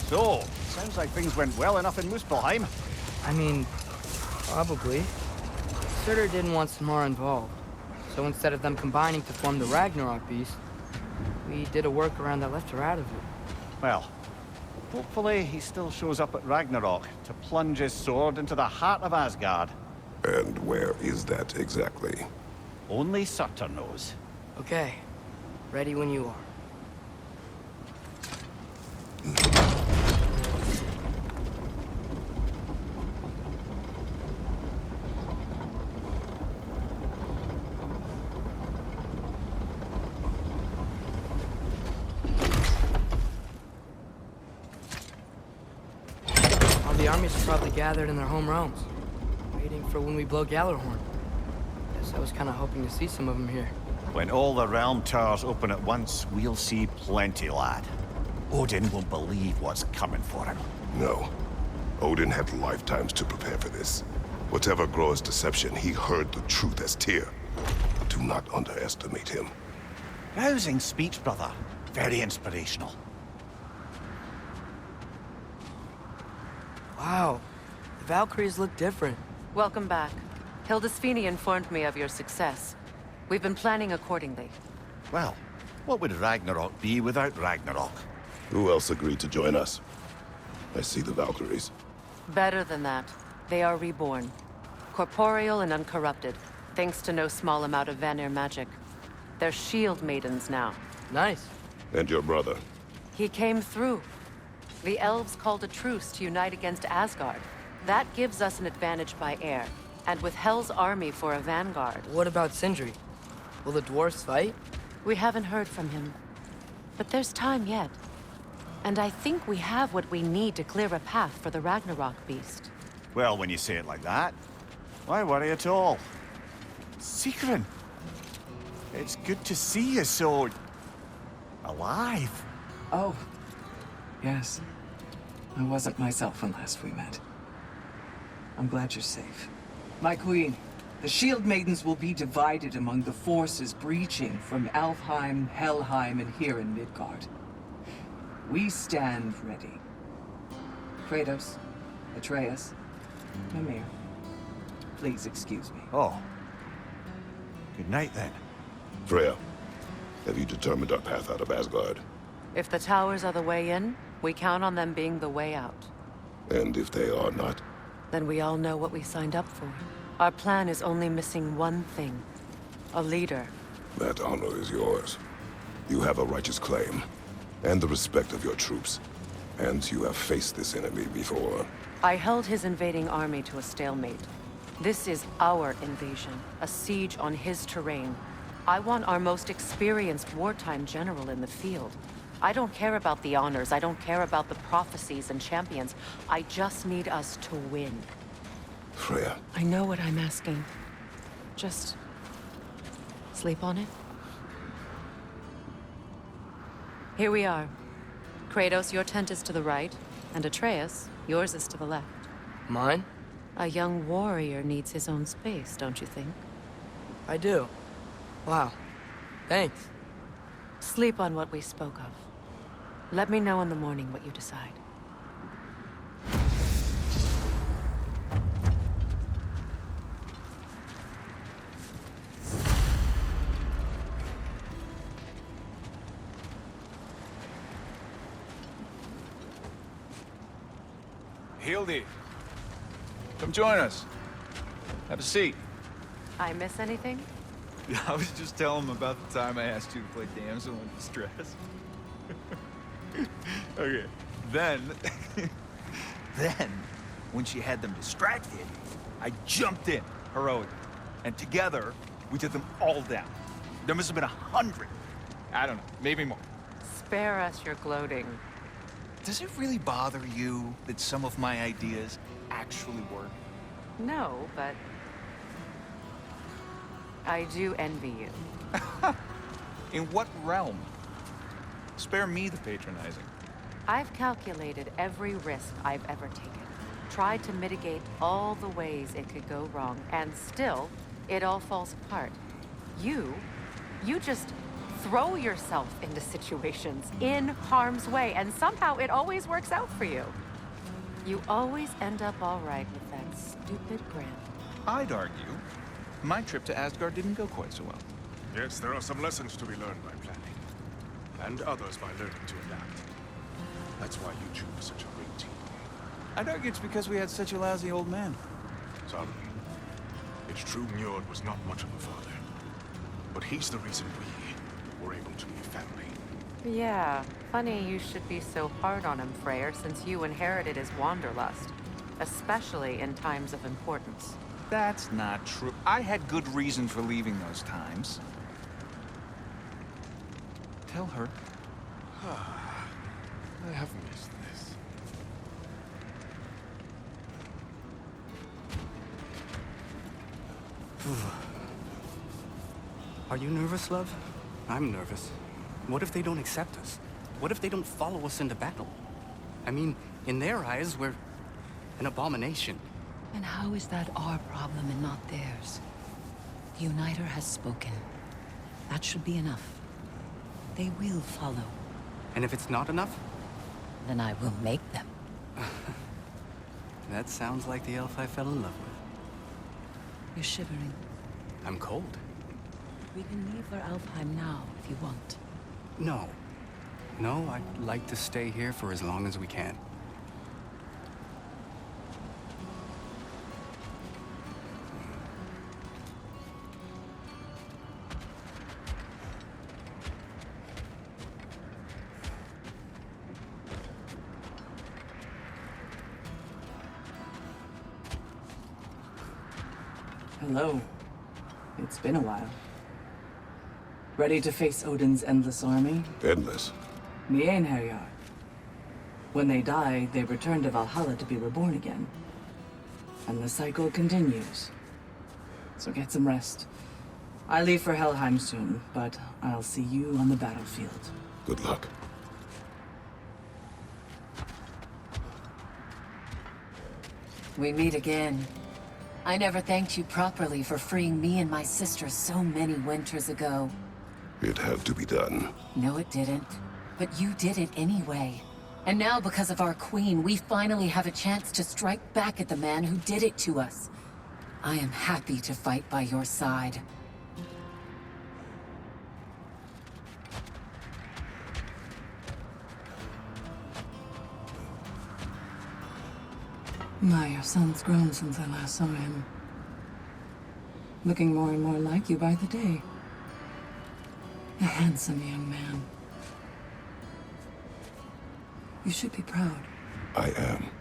So, sounds like things went well enough in Muspelheim. I mean, probably. Surtur didn't want Samara involved. So instead of them combining to form the Ragnarok beast, we did a workaround that left her out of it. Well, hopefully he still shows up at Ragnarok to plunge his sword into the heart of Asgard. And where is that exactly? Only Surtur knows. Okay. Ready when you are. All the armies are probably gathered in their home realms, waiting for when we blow Gjallarhorn. Guess I was kind of hoping to see some of them here. When all the realm towers open at once, we'll see plenty, lad. Odin won't believe what's coming for him. No. Odin had lifetimes to prepare for this. Whatever Groa's deception, he heard the truth as Tyr. Do not underestimate him. Rousing speech, brother. Very inspirational. Wow. The Valkyries look different. Welcome back. Hildisfini informed me of your success. We've been planning accordingly. Well, what would Ragnarok be without Ragnarok? Who else agreed to join us? I see the Valkyries. Better than that. They are reborn. Corporeal and uncorrupted, thanks to no small amount of Vanir magic. They're shield maidens now. Nice. And your brother. He came through. The elves called a truce to unite against Asgard. That gives us an advantage by air, and with Hel's army for a vanguard. What about Sindri? Will the dwarves fight? We haven't heard from him. But there's time yet. And I think we have what we need to clear a path for the Ragnarok beast. Well, when you say it like that, why worry at all? Sigrun, it's good to see you so... alive. Oh, yes. I wasn't myself when last we met. I'm glad you're safe. My queen, the Shield Maidens will be divided among the forces breaching from Alfheim, Helheim, and here in Midgard. We stand ready. Kratos, Atreus, Mimir, please excuse me. Oh. Good night, then. Freya, have you determined our path out of Asgard? If the towers are the way in, we count on them being the way out. And if they are not? Then we all know what we signed up for. Our plan is only missing one thing. A leader. That honor is yours. You have a righteous claim, and the respect of your troops. And you have faced this enemy before. I held his invading army to a stalemate. This is our invasion, a siege on his terrain. I want our most experienced wartime general in the field. I don't care about the honors, I don't care about the prophecies and champions. I just need us to win. Freya. I know what I'm asking. Just... sleep on it? Here we are. Kratos, your tent is to the right, and Atreus, yours is to the left. Mine? A young warrior needs his own space, don't you think? I do. Wow. Thanks. Sleep on what we spoke of. Let me know in the morning what you decide. Hildy, come join us. Have a seat. I miss anything? I was just telling him about the time I asked you to play damsel in distress. Okay, then, when she had them distracted, I jumped in, heroically, and together, we took them all down. There must have been 100. I don't know, maybe more. Spare us your gloating. Does it really bother you that some of my ideas actually work? No, but... I do envy you. In what realm? Spare me the patronizing. I've calculated every risk I've ever taken. Tried to mitigate all the ways it could go wrong, and still, it all falls apart. You just throw yourself into situations in harm's way, and somehow it always works out for you. You always end up all right with that stupid grin. I'd argue my trip to Asgard didn't go quite so well. Yes, there are some lessons to be learned by planning. And others by learning to adapt. That's why you choose such a great team. I'd argue it's because we had such a lousy old man. Some. It's true Njord was not much of a father. But he's the reason we were able to be a family. Yeah, funny you should be so hard on him, Freyr, since you inherited his wanderlust. Especially in times of importance. That's not true. I had good reason for leaving those times. Tell her. I have missed this. Are you nervous, love? I'm nervous. What if they don't accept us? What if they don't follow us into battle? I mean, in their eyes, we're an abomination. And how is that our problem and not theirs? The Uniter has spoken. That should be enough. They will follow. And if it's not enough? Then I will make them. That sounds like the elf I fell in love with. You're shivering. I'm cold. We can leave for Alfheim now, if you want. No. No, I'd like to stay here for as long as we can. Hello. It's been a while. Ready to face Odin's endless army? Endless. Mien Herjar. When they die, they return to Valhalla to be reborn again. And the cycle continues. So get some rest. I leave for Helheim soon, but I'll see you on the battlefield. Good luck. We meet again. I never thanked you properly for freeing me and my sister so many winters ago. It had to be done. No, it didn't. But you did it anyway. And now, because of our queen, we finally have a chance to strike back at the man who did it to us. I am happy to fight by your side. My, your son's grown since I last saw him. Looking more and more like you by the day. A handsome young man. You should be proud. I am.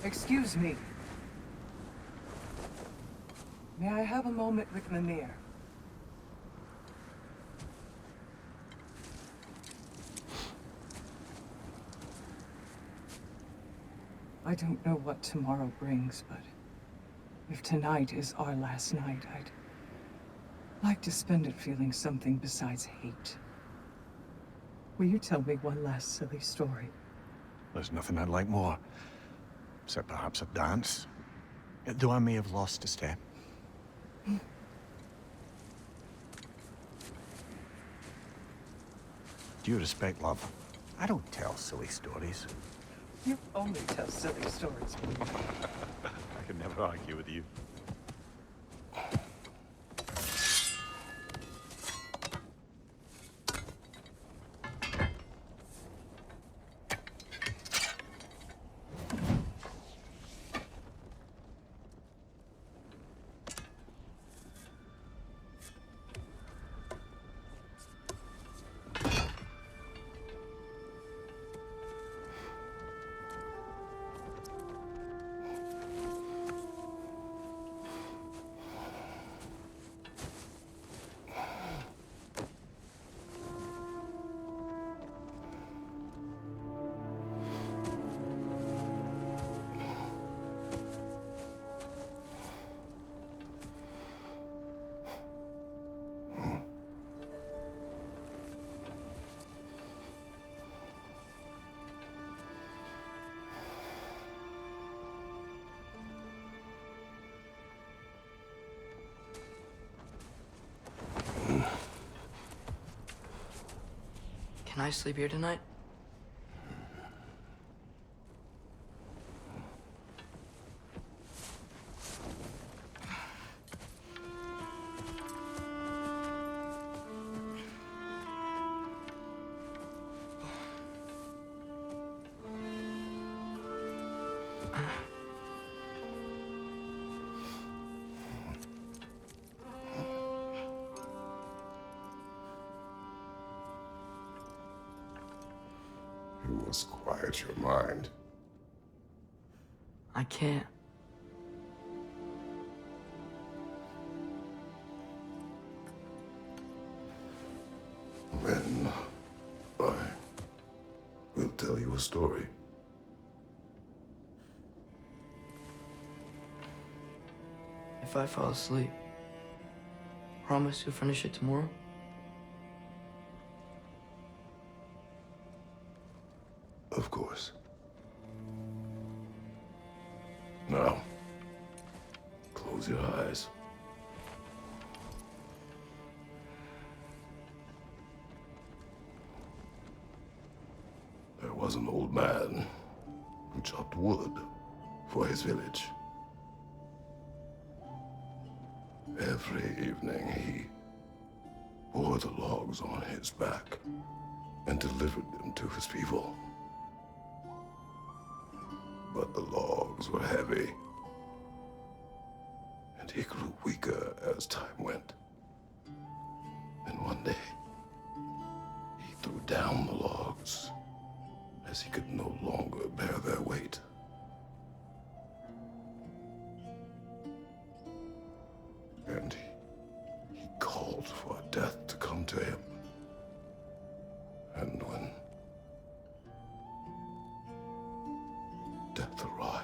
Excuse me. May I have a moment with Mimir? I don't know what tomorrow brings, but if tonight is our last night, I'd like to spend it feeling something besides hate. Will you tell me one last silly story? There's nothing I'd like more. Except perhaps a dance. Though I may have lost a step. Due respect, love. I don't tell silly stories. You only tell silly stories. I can never argue with you. Can I sleep here tonight? You must quiet your mind. I can't. Then I will tell you a story. If I fall asleep, promise you'll finish it tomorrow? Of course. Now, close your eyes. There was an old man who chopped wood for his village. Every evening he bore the logs on his back and delivered them to his people. But the logs were heavy, and he grew weaker as time went. And one day, he threw down the logs as he could no longer bear their weight. And he called for death to come to him. And when death arrived,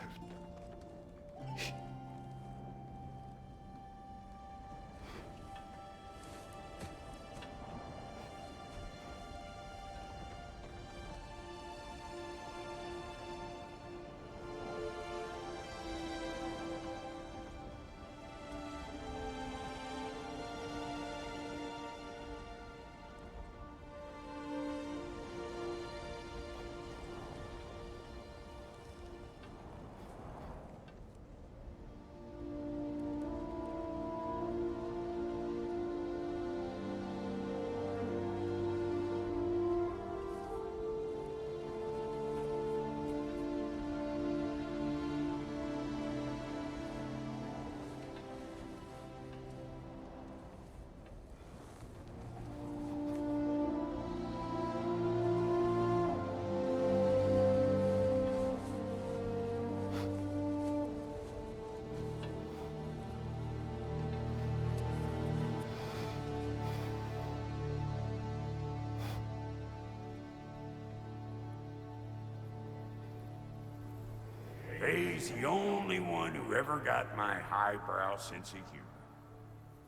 He's the only one who ever got my highbrow sense of humor.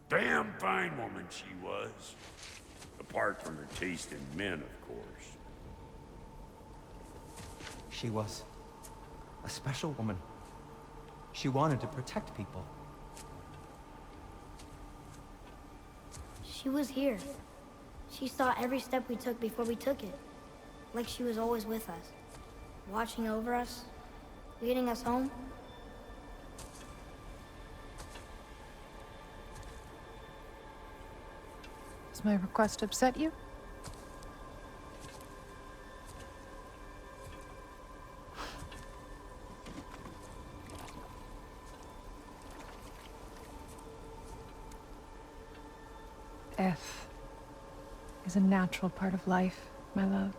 Damn fine woman she was. Apart from her taste in men, of course. She was a special woman. She wanted to protect people. She was here. She saw every step we took before we took it. Like she was always with us. Watching over us. Leading us home. Does my request upset you? Death is a natural part of life, my love.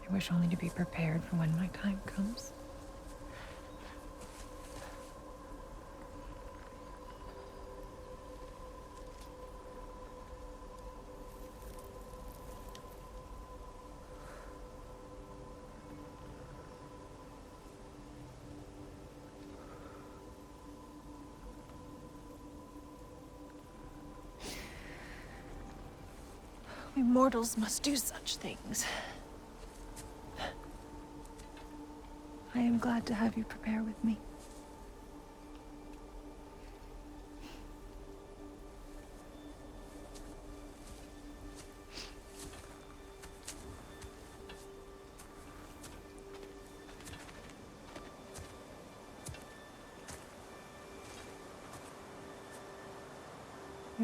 I wish only to be prepared for when my time comes. We mortals must do such things. I am glad to have you prepare with me.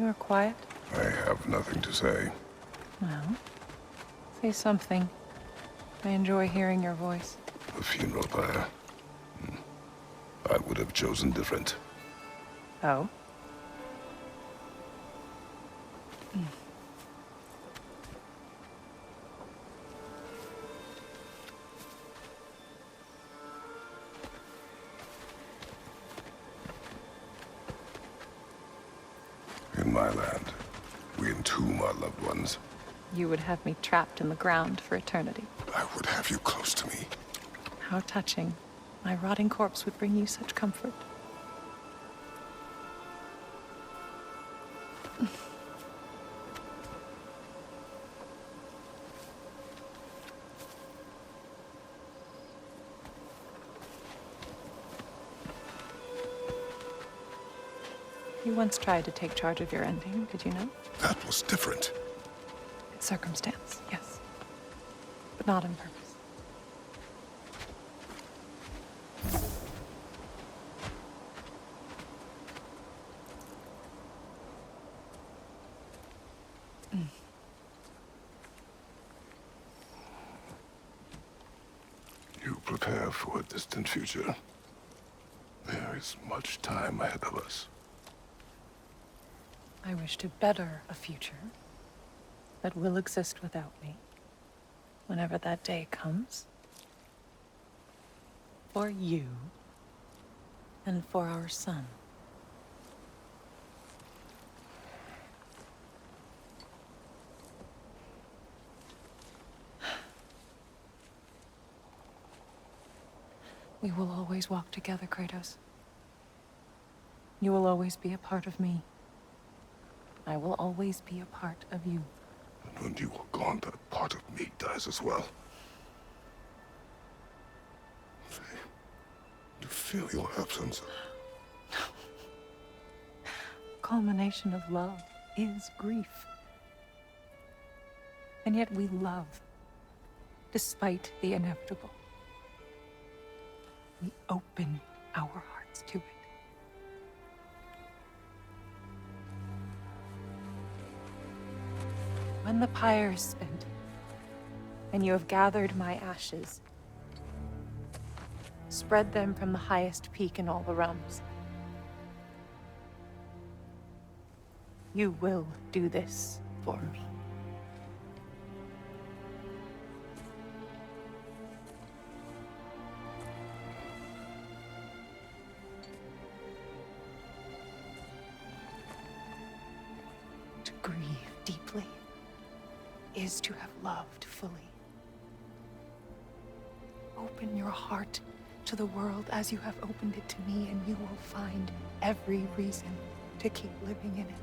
You are quiet. I have nothing to say. Well, say something. I enjoy hearing your voice. The funeral pyre. I would have chosen different. Oh? In my land, we entomb our loved ones. You would have me trapped in the ground for eternity. I would have you close to me. How touching. My rotting corpse would bring you such comfort. You once tried to take charge of your ending, did you know? That was different. It's circumstance, yes. But not on purpose. You prepare for a distant future. There is much time ahead of us. I wish to better a future that will exist without me, whenever that day comes. For you, and for our son. We will always walk together, Kratos. You will always be a part of me. I will always be a part of you. And when you are gone, that part of me dies as well. To feel your absence. Culmination of love is grief. And yet we love, despite the inevitable. We open our hearts to it. When the pyre is spent, and you have gathered my ashes, spread them from the highest peak in all the realms. You will do this for me. To grieve deeply is to have loved fully. Open your heart to the world as you have opened it to me, and you will find every reason to keep living in it.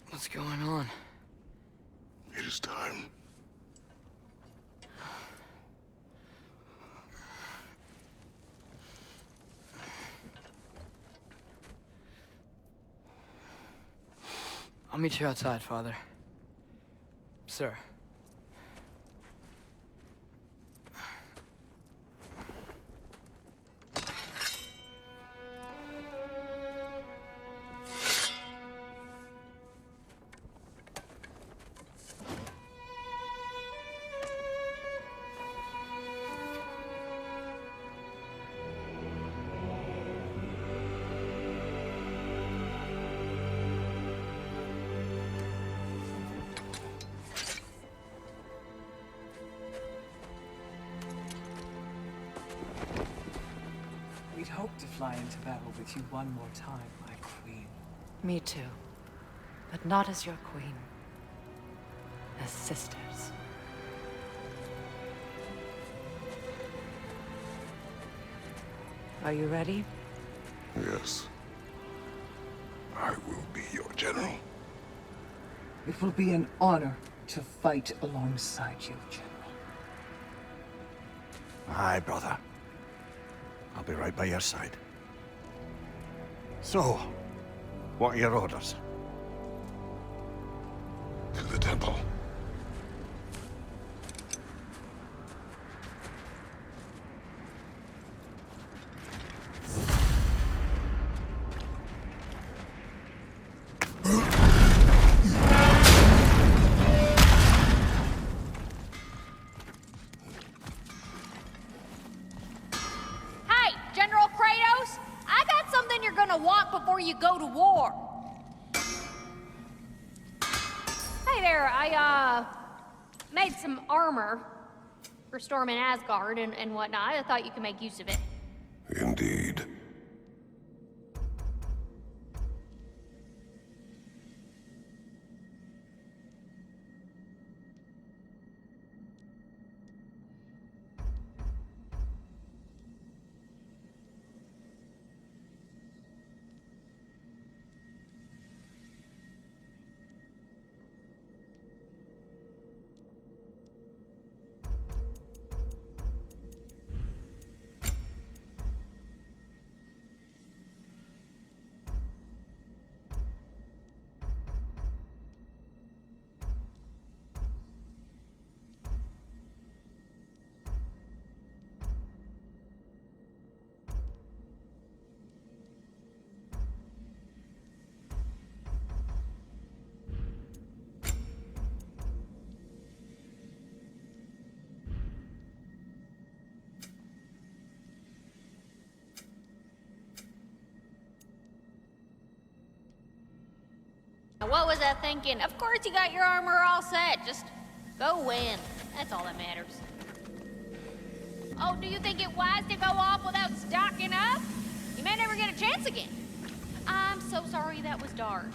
What's going on? It is time. I'll meet you outside, Father. Sir. fly into battle with you one more time, my queen. Me too. But not as your queen. As sisters. Are you ready? Yes. I will be your general. It will be an honor to fight alongside you, General. Aye, brother. I'll be right by your side. So, what are your orders? To the temple. Hey, General Kratos! I got something you're gonna want before you go to war. Hey there, I made some armor for storming Asgard and whatnot. I thought you could make use of it. Indeed. What was I thinking? Of course you got your armor all set. Just go win. That's all that matters. Oh, do you think it wise to go off without stocking up? You may never get a chance again. I'm so sorry that was dark.